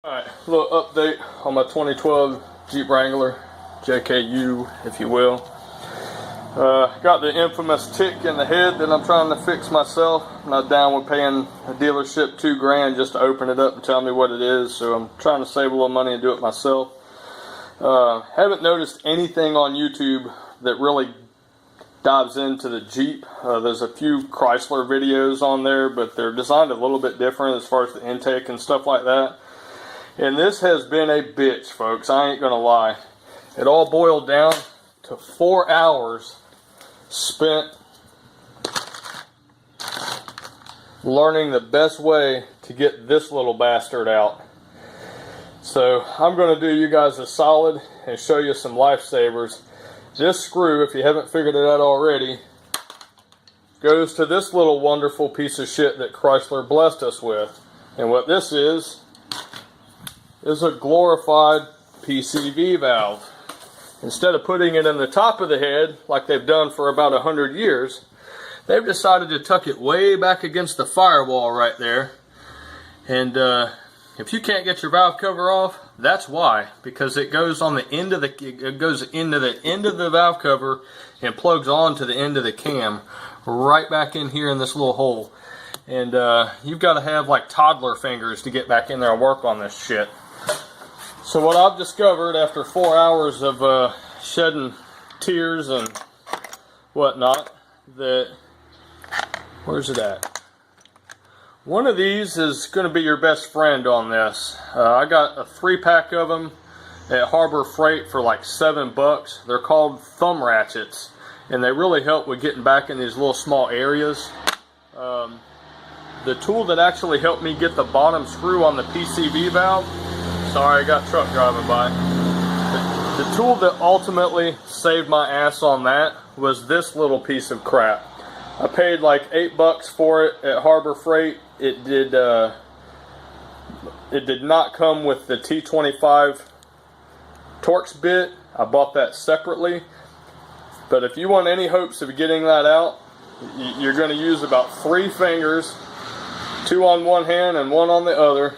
Alright, a little update on my 2012 Jeep Wrangler, JKU if you will. Got the infamous tick in the head that I'm trying to fix myself. I'm not down with paying a dealership $2 grand just to open it up and tell me what it is, so I'm trying to save a little money and do it myself. Haven't noticed anything on YouTube that really dives into the Jeep. There's a few Chrysler videos on there, but they're designed a little bit different as far as the intake and stuff like that. And this has been a bitch, folks. I ain't gonna lie. It all boiled down to 4 hours spent learning the best way to get this little bastard out. So I'm gonna do you guys a solid and show you some lifesavers. This screw, if you haven't figured it out already, goes to this little wonderful piece of shit that Chrysler blessed us with. And what this is a glorified PCV valve. Instead of putting it in the top of the head like they've done for about 100 years, they've decided to tuck it way back against the firewall right there. And if you can't get your valve cover off, that's why, because it goes on the end of the end of the valve cover and plugs on to the end of the cam right back in here in this little hole. And you've got to have like toddler fingers to get back in there and work on this shit. So what I've discovered after 4 hours of shedding tears and whatnot, that, where's it at? One of these is going to be your best friend on this. I got a 3-pack of them at Harbor Freight for like $7. They're called thumb ratchets, and they really help with getting back in these little small areas. The tool that actually helped me get the bottom screw on the PCV valve, sorry, I got a truck driving by. The tool that ultimately saved my ass on that was this little piece of crap. I paid like $8 for it at Harbor Freight. It did not come with the T25 Torx bit. I bought that separately. But if you want any hopes of getting that out, you're going to use about 3 fingers, 2 on one hand and 1 on the other.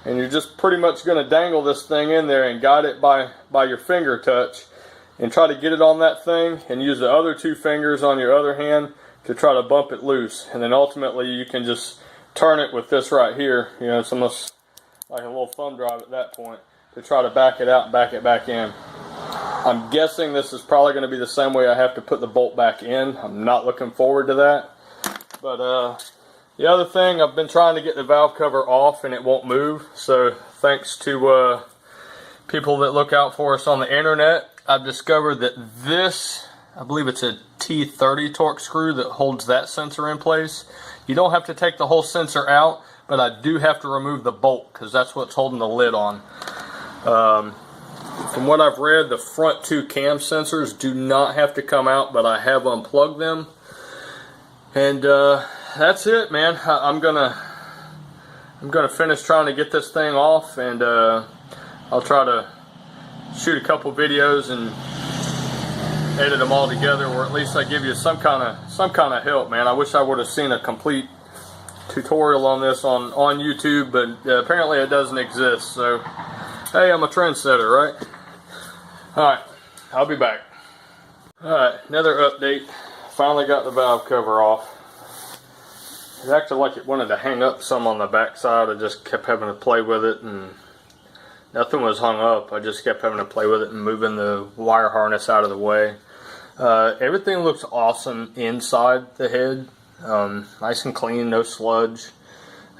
And you're just pretty much going to dangle this thing in there and guide it by your finger touch and try to get it on that thing, and use the other 2 fingers on your other hand to try to bump it loose. And then ultimately you can just turn it with this right here. You know, it's almost like a little thumb drive at that point to try to back it out and back it back in. I'm guessing this is probably going to be the same way I have to put the bolt back in. I'm not looking forward to that. But the other thing, I've been trying to get the valve cover off and it won't move. So thanks to people that look out for us on the internet, I've discovered that this, I believe it's a T30 Torx screw that holds that sensor in place. You don't have to take the whole sensor out, but I do have to remove the bolt because that's what's holding the lid on. From what I've read, the front 2 cam sensors do not have to come out, but I have unplugged them. And that's it, man. I'm gonna finish trying to get this thing off, and I'll try to shoot a couple videos and edit them all together, or at least I give you some kind of help, man. I wish I would have seen a complete tutorial on this on YouTube, but apparently it doesn't exist. So hey, I'm a trendsetter, right? All right, I'll be back. All right, another update. Finally got the valve cover off. It acted like it wanted to hang up some on the back side. I just kept having to play with it, and nothing was hung up. I just kept having to play with it and moving the wire harness out of the way. Everything looks awesome inside the head. Nice and clean, no sludge.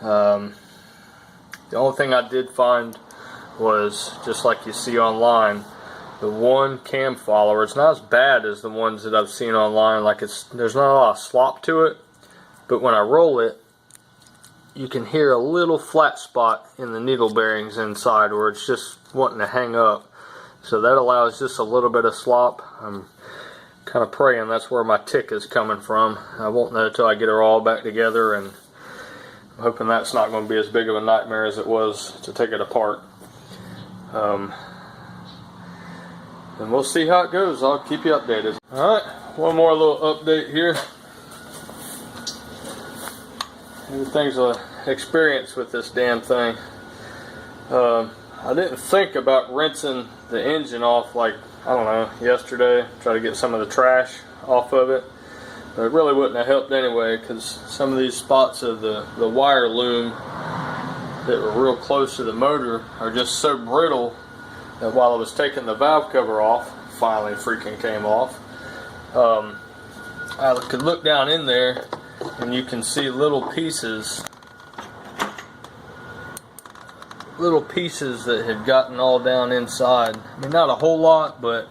The only thing I did find was, just like you see online, the one cam follower. It's not as bad as the ones that I've seen online. Like there's not a lot of slop to it. But when I roll it, you can hear a little flat spot in the needle bearings inside where it's just wanting to hang up. So that allows just a little bit of slop. I'm kind of praying that's where my tick is coming from. I won't know until I get her all back together, and I'm hoping that's not going to be as big of a nightmare as it was to take it apart. And we'll see how it goes. I'll keep you updated. Alright, one more little update here. Everything's an experience with this damn thing. I didn't think about rinsing the engine off like, I don't know, yesterday, try to get some of the trash off of it, but it really wouldn't have helped anyway, because some of these spots of the wire loom that were real close to the motor are just so brittle that while I was taking the valve cover off, finally freaking came off, I could look down in there and you can see little pieces that had gotten all down inside. I mean, not a whole lot, but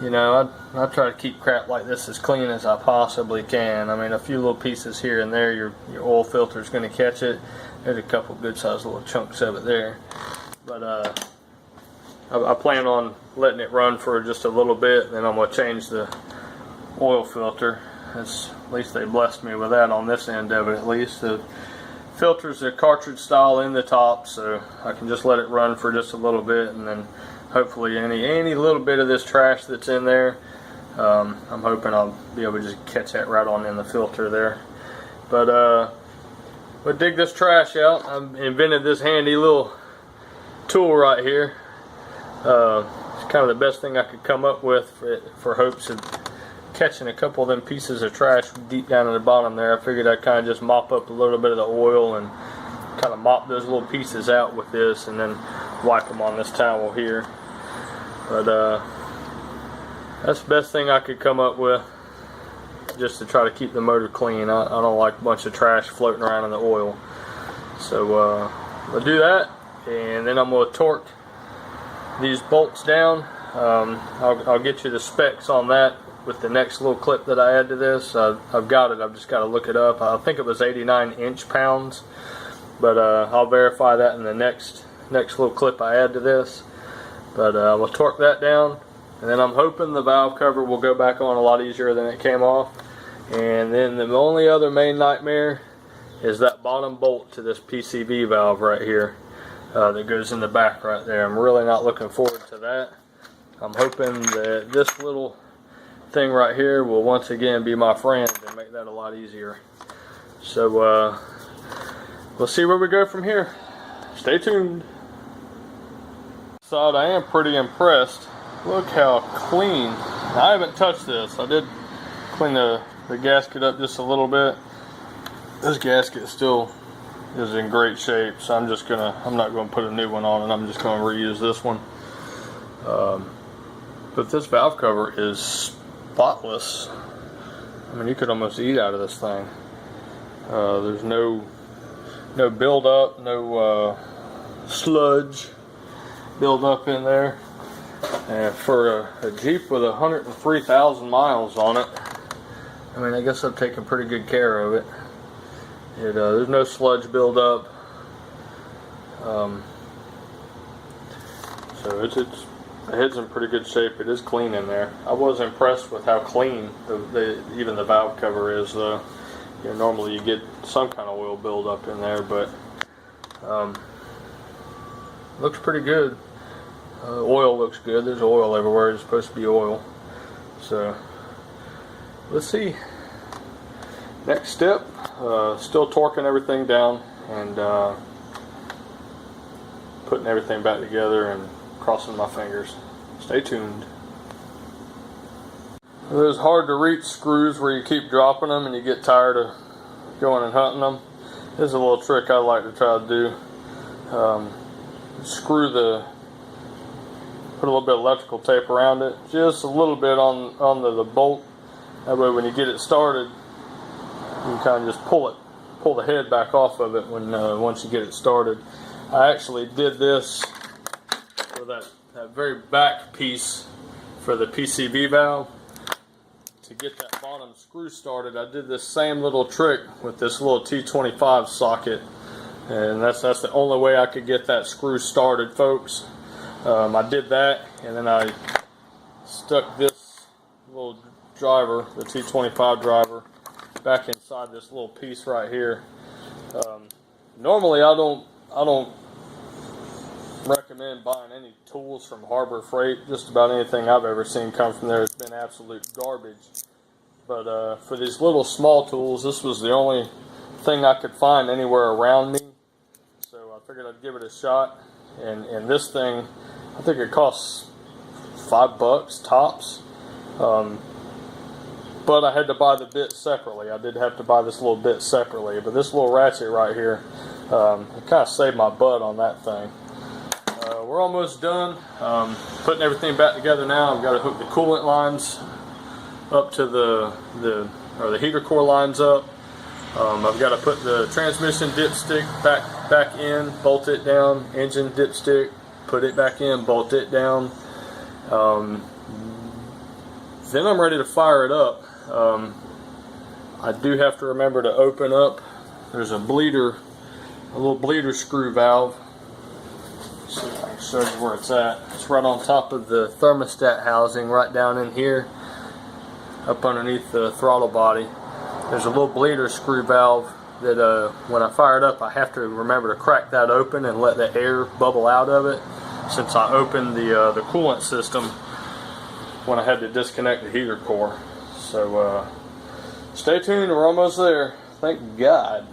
you know, I try to keep crap like this as clean as I possibly can. I mean, a few little pieces here and there, your oil filter is going to catch it. There's a couple good sized little chunks of it there, but I plan on letting it run for just a little bit, and then I'm going to change the oil filter. At least they blessed me with that on this end of it. At least the filters are cartridge style in the top, so I can just let it run for just a little bit, and then hopefully any little bit of this trash that's in there, I'm hoping I'll be able to just catch that right on in the filter there. But we'll dig this trash out. I've invented this handy little tool right here. It's kind of the best thing I could come up with for hopes of catching a couple of them pieces of trash deep down in the bottom there. I figured I'd kind of just mop up a little bit of the oil and kind of mop those little pieces out with this, and then wipe them on this towel here. But that's the best thing I could come up with, just to try to keep the motor clean. I don't like a bunch of trash floating around in the oil. So we'll do that, and then I'm going to torque these bolts down. I'll get you the specs on that with the next little clip that I add to this. I've got it, I've just got to look it up. I think it was 89 inch-pounds, but I'll verify that in the next little clip I add to this. But we'll torque that down, and then I'm hoping the valve cover will go back on a lot easier than it came off. And then the only other main nightmare is that bottom bolt to this PCV valve right here that goes in the back right there. I'm really not looking forward to that. I'm hoping that this little thing right here will once again be my friend and make that a lot easier. So we'll see where we go from here. Stay tuned. I am pretty impressed. Look how clean. Now, I haven't touched this. I did clean the gasket up just a little bit. This gasket still is in great shape, so I'm not gonna put a new one on, and I'm just gonna reuse this one. But this valve cover is spotless. I mean, you could almost eat out of this thing. There's no buildup, no sludge build up in there. And for a Jeep with 103,000 miles on it, I mean, I guess I've taken pretty good care of it. There's no sludge buildup. So the head's in pretty good shape. It is clean in there. I was impressed with how clean even the valve cover is. Normally you get some kind of oil buildup in there, but looks pretty good. Oil looks good. There's oil everywhere. It's supposed to be oil. So let's see. Next step, still torquing everything down and putting everything back together and crossing my fingers. Stay tuned. Those hard to reach screws where you keep dropping them and you get tired of going and hunting them. This is a little trick I like to try to do. Put a little bit of electrical tape around it, just a little bit on the bolt. That way when you get it started, you can kind of just pull the head back off of it once you get it started. I actually did this for that very back piece for the PCV valve. To get that bottom screw started, I did this same little trick with this little T25 socket, and that's the only way I could get that screw started, folks. I did that, and then I stuck this little driver, the T25 driver, back inside this little piece right here. Normally I don't recommend buying any tools from Harbor Freight. Just about anything I've ever seen come from there has been absolute garbage. But for these little small tools, this was the only thing I could find anywhere around me. So I figured I'd give it a shot. And this thing, I think it costs $5 tops. But I had to buy the bit separately. I did have to buy this little bit separately. But this little ratchet right here, it kind of saved my butt on that thing. We're almost done. Putting everything back together now. I've got to hook the coolant lines up to the heater core lines up. I've got to put the transmission dipstick back in, bolt it down, engine dipstick, put it back in, bolt it down. Then I'm ready to fire it up. I do have to remember to open up. There's a little bleeder screw valve. See if I can show you where it's at. It's right on top of the thermostat housing, right down in here, up underneath the throttle body. There's a little bleeder screw valve that when I fire it up, I have to remember to crack that open and let the air bubble out of it, since I opened the coolant system when I had to disconnect the heater core. So stay tuned, we're almost there. Thank God.